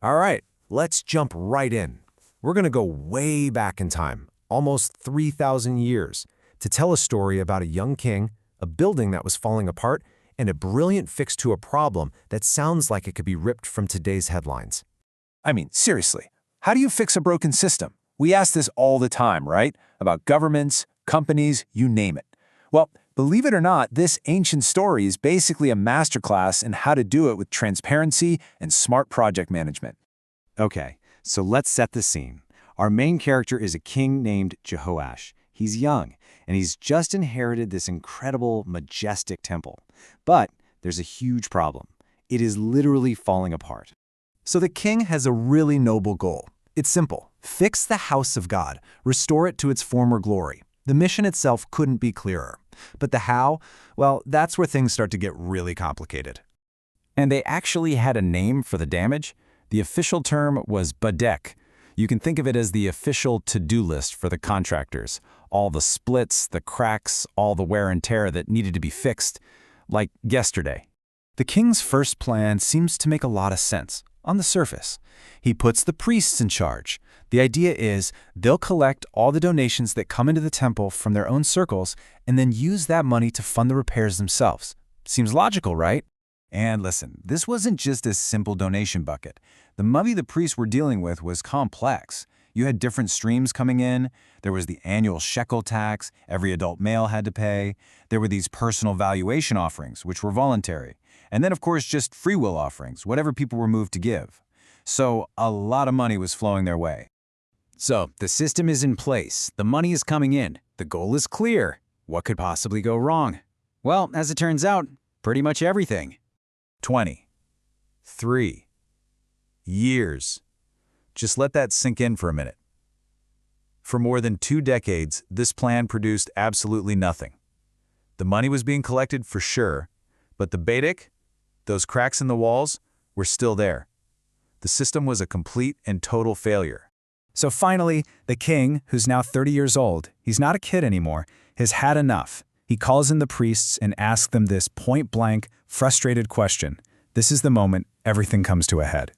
All right, let's jump right in. We're going to go way back in time, almost 3,000 years, to tell a story about a young king, a building that was falling apart, and a brilliant fix to a problem that sounds like it could be ripped from today's headlines. I mean, seriously, how do you fix a broken system? We ask this all the time, right? About governments, companies, you name it. Well, believe it or not, this ancient story is basically a masterclass in how to do it with transparency and smart project management. Okay, so let's set the scene. Our main character is a king named Jehoash. He's young, and he's just inherited this incredible, majestic temple. But there's a huge problem. It is literally falling apart. So the king has a really noble goal. It's simple. Fix the house of God. Restore it to its former glory. The mission itself couldn't be clearer. But the how, well, that's where things start to get really complicated. And they actually had a name for the damage. The official term was badek. You can think of it as the official to-do list for the contractors. All the splits, the cracks, all the wear and tear that needed to be fixed, like yesterday. The king's first plan seems to make a lot of sense on the surface. He puts the priests in charge. The idea is they'll collect all the donations that come into the temple from their own circles and then use that money to fund the repairs themselves. Seems logical, right? And listen, this wasn't just a simple donation bucket. The money the priests were dealing with was complex. You had different streams coming in. There was the annual shekel tax every adult male had to pay. There were these personal valuation offerings, which were voluntary. And then, of course, just free will offerings, whatever people were moved to give. So a lot of money was flowing their way. So the system is in place. The money is coming in. The goal is clear. What could possibly go wrong? Well, as it turns out, pretty much everything. 23 years. Just let that sink in for a minute. For more than 2 decades, this plan produced absolutely nothing. The money was being collected for sure, but the Badek, those cracks in the walls, were still there. The system was a complete and total failure. So finally, the king, who's now 30 years old, he's not a kid anymore, has had enough. He calls in the priests and asks them this point-blank, frustrated question. This is the moment everything comes to a head.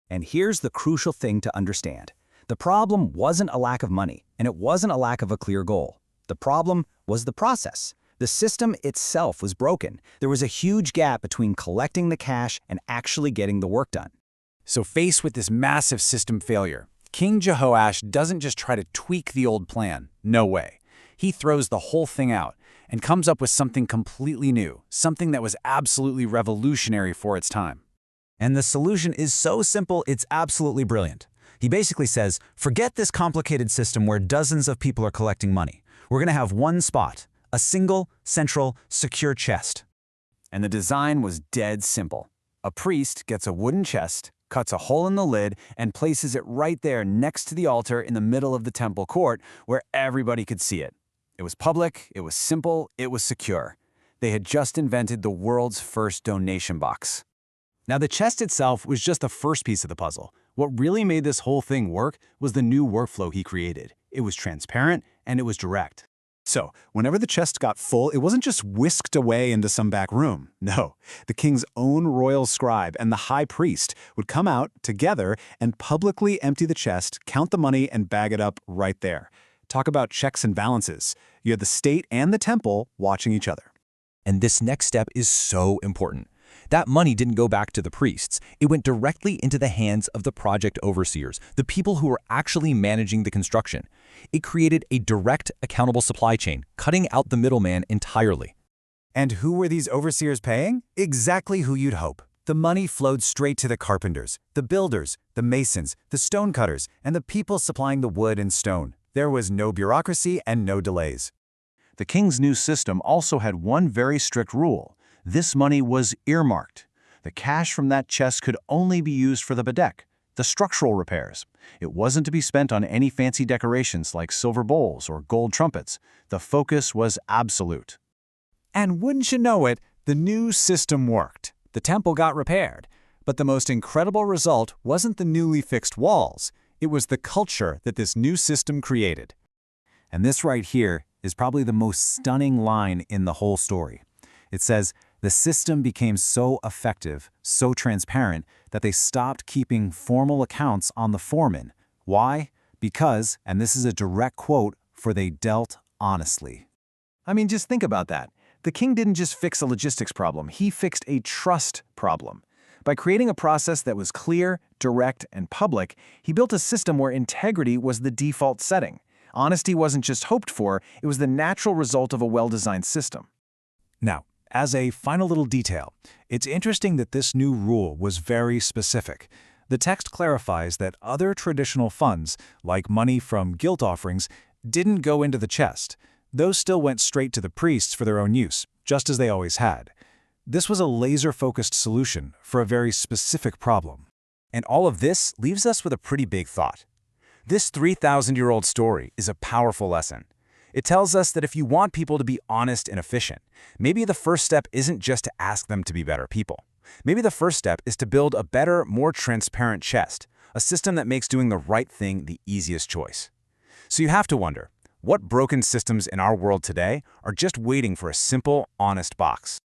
And here's the crucial thing to understand. The problem wasn't a lack of money, and it wasn't a lack of a clear goal. The problem was the process. The system itself was broken. There was a huge gap between collecting the cash and actually getting the work done. So faced with this massive system failure, King Jehoash doesn't just try to tweak the old plan. No way. He throws the whole thing out and comes up with something completely new, something that was absolutely revolutionary for its time. And the solution is so simple, it's absolutely brilliant. He basically says, forget this complicated system where dozens of people are collecting money. We're going to have one spot, a single, central, secure chest. And the design was dead simple. A priest gets a wooden chest, cuts a hole in the lid, and places it right there next to the altar in the middle of the temple court where everybody could see it. It was public, it was simple, it was secure. They had just invented the world's first donation box. Now, the chest itself was just the first piece of the puzzle. What really made this whole thing work was the new workflow he created. It was transparent and it was direct. So, whenever the chest got full, it wasn't just whisked away into some back room. No, the king's own royal scribe and the high priest would come out together and publicly empty the chest, count the money, and bag it up right there. Talk about checks and balances. You had the state and the temple watching each other. And this next step is so important. That money didn't go back to the priests. It went directly into the hands of the project overseers, the people who were actually managing the construction. It created a direct, accountable supply chain, cutting out the middleman entirely. And who were these overseers paying? Exactly who you'd hope. The money flowed straight to the carpenters, the builders, the masons, the stonecutters, and the people supplying the wood and stone. There was no bureaucracy and no delays. The king's new system also had one very strict rule. This money was earmarked. The cash from that chest could only be used for the badek, the structural repairs. It wasn't to be spent on any fancy decorations like silver bowls or gold trumpets. The focus was absolute. And wouldn't you know it, the new system worked. The temple got repaired. But the most incredible result wasn't the newly fixed walls. It was the culture that this new system created. And this right here is probably the most stunning line in the whole story. It says, the system became so effective, so transparent, that they stopped keeping formal accounts on the foreman. Why? Because, and this is a direct quote, for they dealt honestly. I mean, just think about that. The king didn't just fix a logistics problem, he fixed a trust problem. By creating a process that was clear, direct, and public, he built a system where integrity was the default setting. Honesty wasn't just hoped for, it was the natural result of a well-designed system. Now, as a final little detail, it's interesting that this new rule was very specific. The text clarifies that other traditional funds, like money from guilt offerings, didn't go into the chest. Those still went straight to the priests for their own use, just as they always had. This was a laser-focused solution for a very specific problem. And all of this leaves us with a pretty big thought. This 3,000-year-old story is a powerful lesson. It tells us that if you want people to be honest and efficient, maybe the first step isn't just to ask them to be better people. Maybe the first step is to build a better, more transparent chest, a system that makes doing the right thing the easiest choice. So you have to wonder, what broken systems in our world today are just waiting for a simple, honest box?